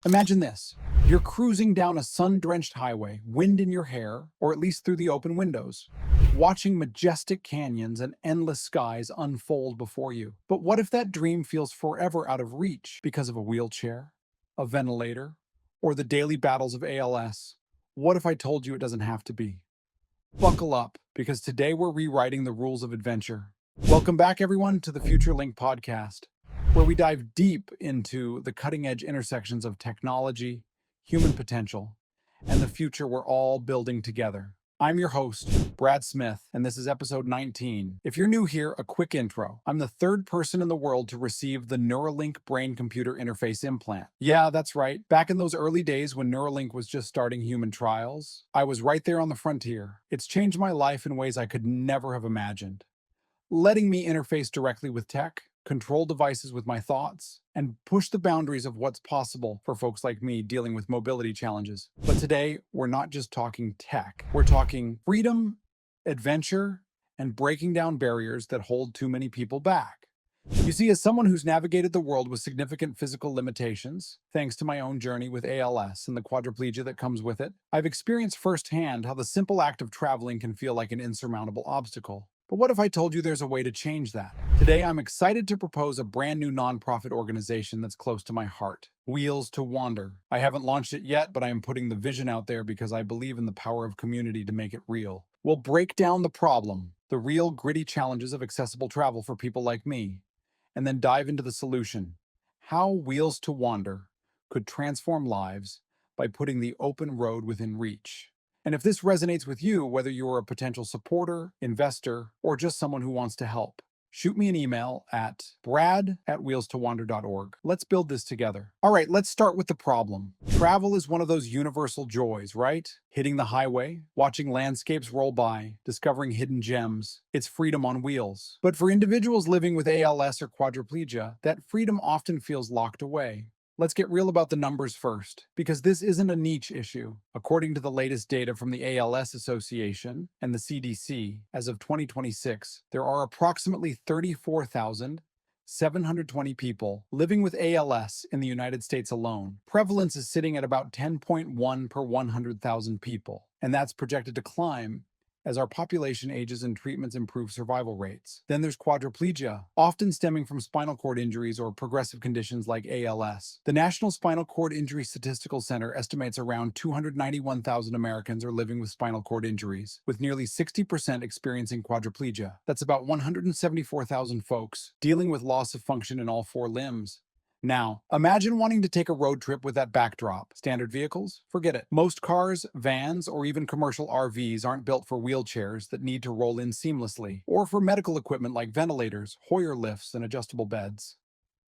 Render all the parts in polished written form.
Imagine this. You're cruising down a sun-drenched highway, wind in your hair, or at least through the open windows, watching majestic canyons and endless skies unfold before you. But what if that dream feels forever out of reach because of a wheelchair, a ventilator, or the daily battles of ALS? What if I told you it doesn't have to be? Buckle up, because today we're rewriting the rules of adventure. Welcome back, everyone, to the Future Link podcast, where we dive deep into the cutting edge intersections of technology, human potential, and the future we're all building together. I'm your host, Brad Smith, and this is episode 19. If you're new here, a quick intro. I'm the third person in the world to receive the Neuralink brain-computer interface implant. Yeah, that's right. Back in those early days when Neuralink was just starting human trials, I was right there on the frontier. It's changed my life in ways I could never have imagined, letting me interface directly with tech, control devices with my thoughts, and push the boundaries of what's possible for folks like me dealing with mobility challenges. But today, we're not just talking tech. We're talking freedom, adventure, and breaking down barriers that hold too many people back. You see, as someone who's navigated the world with significant physical limitations, thanks to my own journey with ALS and the quadriplegia that comes with it, I've experienced firsthand how the simple act of traveling can feel like an insurmountable obstacle. But what if I told you there's a way to change that? Today, I'm excited to propose a brand new nonprofit organization that's close to my heart, WheelsToWander. I haven't launched it yet, but I am putting the vision out there because I believe in the power of community to make it real. We'll break down the problem, the real gritty challenges of accessible travel for people like me, and then dive into the solution: how WheelsToWander could transform lives by putting the open road within reach. And if this resonates with you, whether you're a potential supporter, investor, or just someone who wants to help, shoot me an email at brad@wheelstowander.org. Let's build this together. All right, let's start with the problem. Travel is one of those universal joys, right? Hitting the highway, watching landscapes roll by, discovering hidden gems. It's freedom on wheels. But for individuals living with ALS or quadriplegia, that freedom often feels locked away. Let's get real about the numbers first, because this isn't a niche issue. According to the latest data from the ALS Association and the CDC, as of 2026, there are approximately 34,720 people living with ALS in the United States alone. Prevalence is sitting at about 10.1 per 100,000 people, and that's projected to climb as our population ages and treatments improve survival rates. Then there's quadriplegia, often stemming from spinal cord injuries or progressive conditions like ALS. The National Spinal Cord Injury Statistical Center estimates around 291,000 Americans are living with spinal cord injuries, with nearly 60% experiencing quadriplegia. That's about 174,000 folks dealing with loss of function in all four limbs. Now, imagine wanting to take a road trip with that backdrop. Standard vehicles? Forget it. Most cars, vans, or even commercial RVs aren't built for wheelchairs that need to roll in seamlessly, or for medical equipment like ventilators, Hoyer lifts, and adjustable beds.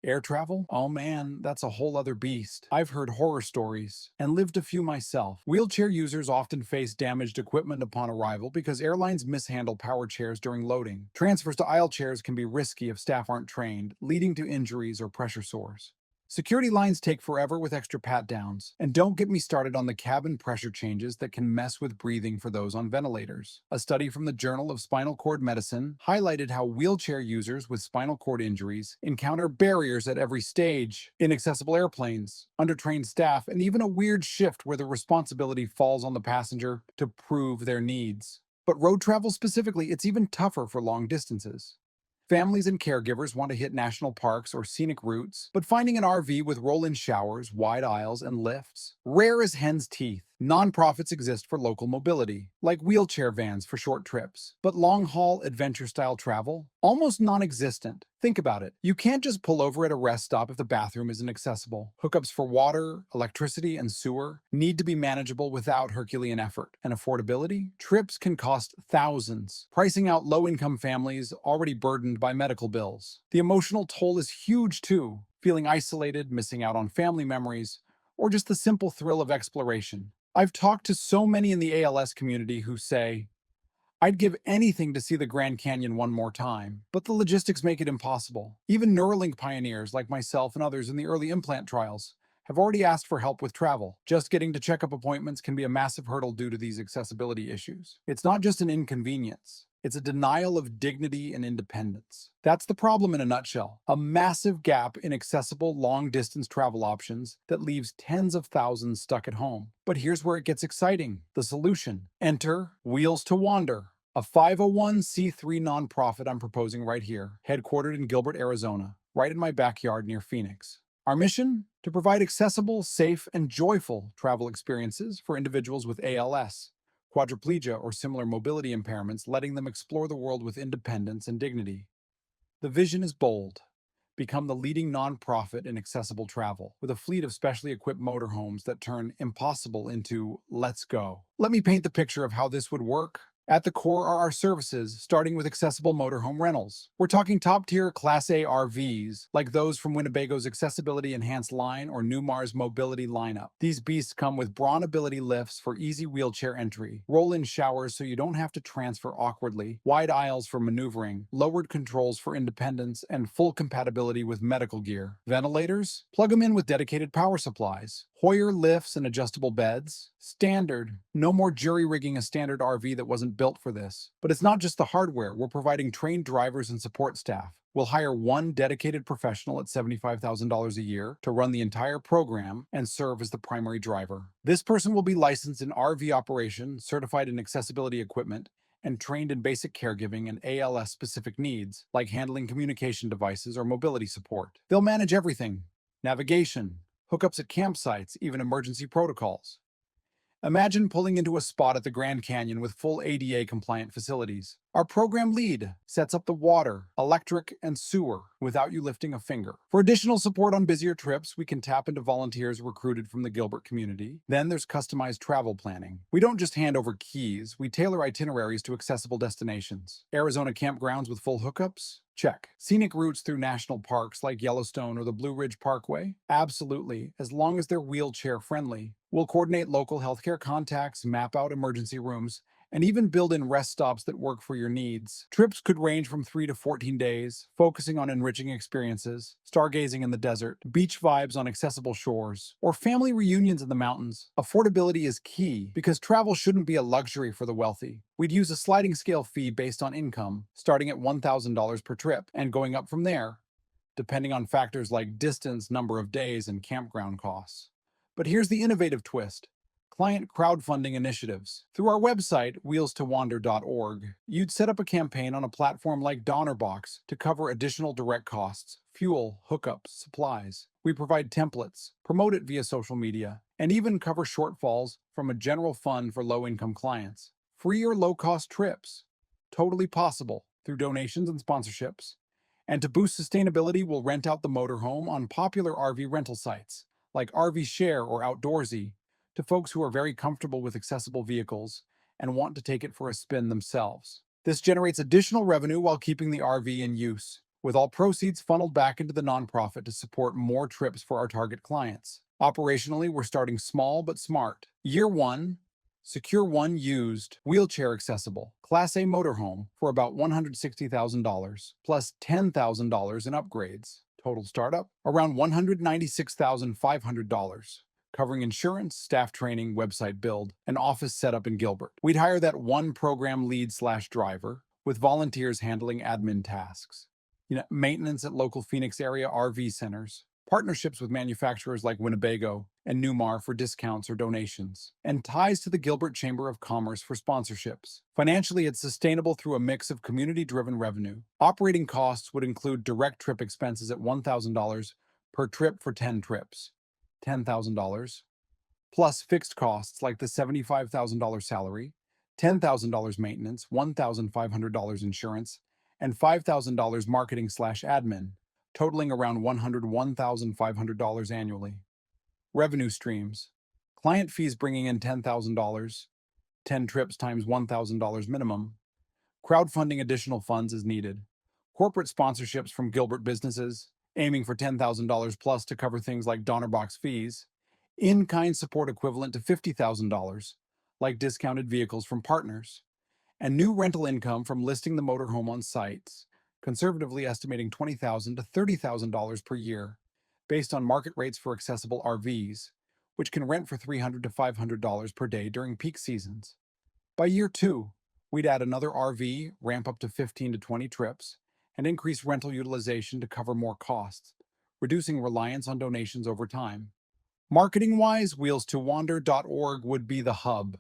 Air travel? Oh man, that's a whole other beast. I've heard horror stories and lived a few myself. Wheelchair users often face damaged equipment upon arrival because airlines mishandle power chairs during loading. Transfers to aisle chairs can be risky if staff aren't trained, leading to injuries or pressure sores. Security lines take forever with extra pat-downs, and don't get me started on the cabin pressure changes that can mess with breathing for those on ventilators. A study from the Journal of Spinal Cord Medicine highlighted how wheelchair users with spinal cord injuries encounter barriers at every stage: inaccessible airplanes, undertrained staff, and even a weird shift where the responsibility falls on the passenger to prove their needs. But road travel specifically, it's even tougher for long distances. Families and caregivers want to hit national parks or scenic routes, but finding an RV with roll-in showers, wide aisles, and lifts, rare as hen's teeth. Nonprofits exist for local mobility, like wheelchair vans for short trips, but long-haul adventure-style travel? Almost non-existent. Think about it. You can't just pull over at a rest stop if the bathroom isn't accessible. Hookups for water, electricity, and sewer need to be manageable without Herculean effort. And affordability? Trips can cost thousands, pricing out low-income families already burdened by medical bills. The emotional toll is huge too, feeling isolated, missing out on family memories, or just the simple thrill of exploration. I've talked to so many in the ALS community who say, "I'd give anything to see the Grand Canyon one more time," but the logistics make it impossible. Even Neuralink pioneers like myself and others in the early implant trials have already asked for help with travel. Just getting to checkup appointments can be a massive hurdle due to these accessibility issues. It's not just an inconvenience. It's a denial of dignity and independence. That's the problem in a nutshell. A massive gap in accessible long-distance travel options that leaves tens of thousands stuck at home. But here's where it gets exciting. The solution. Enter WheelsToWander, a 501c3 nonprofit I'm proposing right here, headquartered in Gilbert, Arizona, right in my backyard near Phoenix. Our mission? To provide accessible, safe, and joyful travel experiences for individuals with ALS, quadriplegia, or similar mobility impairments, letting them explore the world with independence and dignity. The vision is bold. Become the leading nonprofit in accessible travel, with a fleet of specially equipped motorhomes that turn impossible into let's go. Let me paint the picture of how this would work. At the core are our services, starting with accessible motorhome rentals. We're talking top-tier Class A RVs, like those from Winnebago's Accessibility Enhanced line or Newmar's Mobility lineup. These beasts come with Braun Ability lifts for easy wheelchair entry, roll-in showers so you don't have to transfer awkwardly, wide aisles for maneuvering, lowered controls for independence, and full compatibility with medical gear. Ventilators? Plug them in with dedicated power supplies. Hoyer lifts and adjustable beds? Standard. No more jury-rigging a standard RV that wasn't built for this. But it's not just the hardware. We're providing trained drivers and support staff. We'll hire one dedicated professional at $75,000 a year to run the entire program and serve as the primary driver. This person will be licensed in RV operation, certified in accessibility equipment, and trained in basic caregiving and ALS-specific needs, like handling communication devices or mobility support. They'll manage everything: navigation, hookups at campsites, even emergency protocols. Imagine pulling into a spot at the Grand Canyon with full ADA-compliant facilities. Our program lead sets up the water, electric, and sewer without you lifting a finger. For additional support on busier trips, we can tap into volunteers recruited from the Gilbert community. Then there's customized travel planning. We don't just hand over keys, we tailor itineraries to accessible destinations. Arizona campgrounds with full hookups? Check. Scenic routes through national parks like Yellowstone or the Blue Ridge Parkway? Absolutely, as long as they're wheelchair-friendly. We'll coordinate local healthcare contacts, map out emergency rooms, and even build in rest stops that work for your needs. Trips could range from 3 to 14 days, focusing on enriching experiences, stargazing in the desert, beach vibes on accessible shores, or family reunions in the mountains. Affordability is key because travel shouldn't be a luxury for the wealthy. We'd use a sliding scale fee based on income, starting at $1,000 per trip and going up from there, depending on factors like distance, number of days, and campground costs. But here's the innovative twist: client crowdfunding initiatives. Through our website, WheelsToWander.org, you'd set up a campaign on a platform like DonorBox to cover additional direct costs, fuel, hookups, supplies. We provide templates, promote it via social media, and even cover shortfalls from a general fund for low-income clients. Free or low-cost trips. Totally possible through donations and sponsorships. And to boost sustainability, we'll rent out the motorhome on popular RV rental sites, like RV Share or Outdoorsy, to folks who are very comfortable with accessible vehicles and want to take it for a spin themselves. This generates additional revenue while keeping the RV in use, with all proceeds funneled back into the nonprofit to support more trips for our target clients. Operationally, we're starting small but smart. Year 1, secure one used, wheelchair-accessible, Class A motorhome for about $160,000, plus $10,000 in upgrades. Total startup, around $196,500. Covering insurance, staff training, website build, and office setup in Gilbert. We'd hire that one program lead/driver, with volunteers handling admin tasks. Maintenance at local Phoenix area RV centers, partnerships with manufacturers like Winnebago and Newmar for discounts or donations, and ties to the Gilbert Chamber of Commerce for sponsorships. Financially, it's sustainable through a mix of community-driven revenue. Operating costs would include direct trip expenses at $1,000 per trip for 10 trips. $10,000, plus fixed costs like the $75,000 salary, $10,000 maintenance, $1,500 insurance, and $5,000 marketing/admin, totaling around $101,500 annually. Revenue streams. Client fees bringing in $10,000, 10 trips times $1,000 minimum. Crowdfunding additional funds as needed. Corporate sponsorships from Gilbert businesses, aiming for $10,000 plus to cover things like DonorBox fees. In-kind support equivalent to $50,000, like discounted vehicles from partners. And new rental income from listing the motorhome on sites, conservatively estimating $20,000 to $30,000 per year, based on market rates for accessible RVs, which can rent for $300 to $500 per day during peak seasons. By year 2, We'd add another RV, ramp up to 15 to 20 trips, and increase rental utilization to cover more costs, reducing reliance on donations over time. Marketing-wise, WheelsToWander.org would be the hub.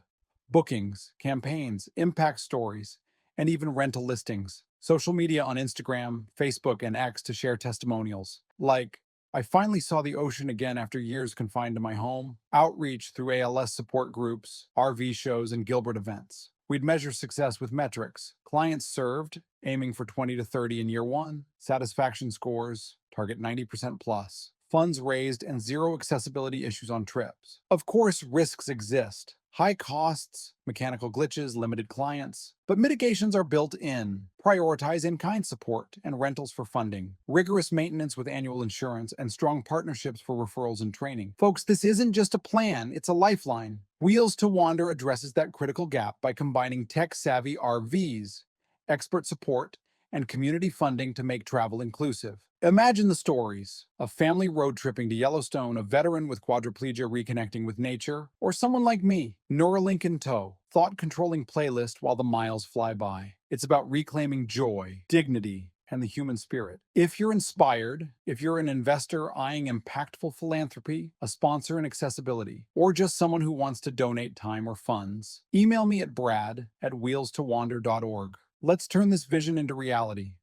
Bookings, campaigns, impact stories, and even rental listings. Social media on Instagram, Facebook, and X to share testimonials. Like, I finally saw the ocean again after years confined to my home. Outreach through ALS support groups, RV shows, and Gilbert events. We'd measure success with metrics. Clients served, aiming for 20 to 30 in year one. Satisfaction scores, target 90% plus. Funds raised, and zero accessibility issues on trips. Of course, risks exist. High costs, mechanical glitches, limited clients. But mitigations are built in. Prioritize in-kind support and rentals for funding. Rigorous maintenance with annual insurance and strong partnerships for referrals and training. Folks, this isn't just a plan, it's a lifeline. Wheels to Wander addresses that critical gap by combining tech-savvy RVs, expert support, and community funding to make travel inclusive. Imagine the stories: a family road tripping to Yellowstone, a veteran with quadriplegia reconnecting with nature, or someone like me, Neuralink in tow, thought-controlling playlist while the miles fly by. It's about reclaiming joy, dignity, and the human spirit. If you're inspired, if you're an investor eyeing impactful philanthropy, a sponsor in accessibility, or just someone who wants to donate time or funds, email me at brad@wheelstowander.org. Let's turn this vision into reality.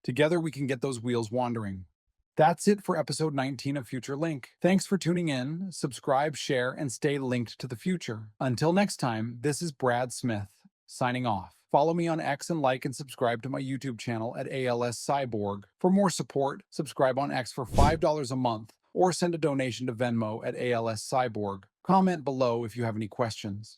Together we can get those wheels wandering. That's it for episode 19 of Future Link. Thanks for tuning in. Subscribe, share, and stay linked to the future. Until next time, this is Brad Smith, signing off. Follow me on X and like and subscribe to my YouTube channel at ALS Cyborg. For more support, subscribe on X for $5 a month or send a donation to Venmo at ALS Cyborg. Comment below if you have any questions.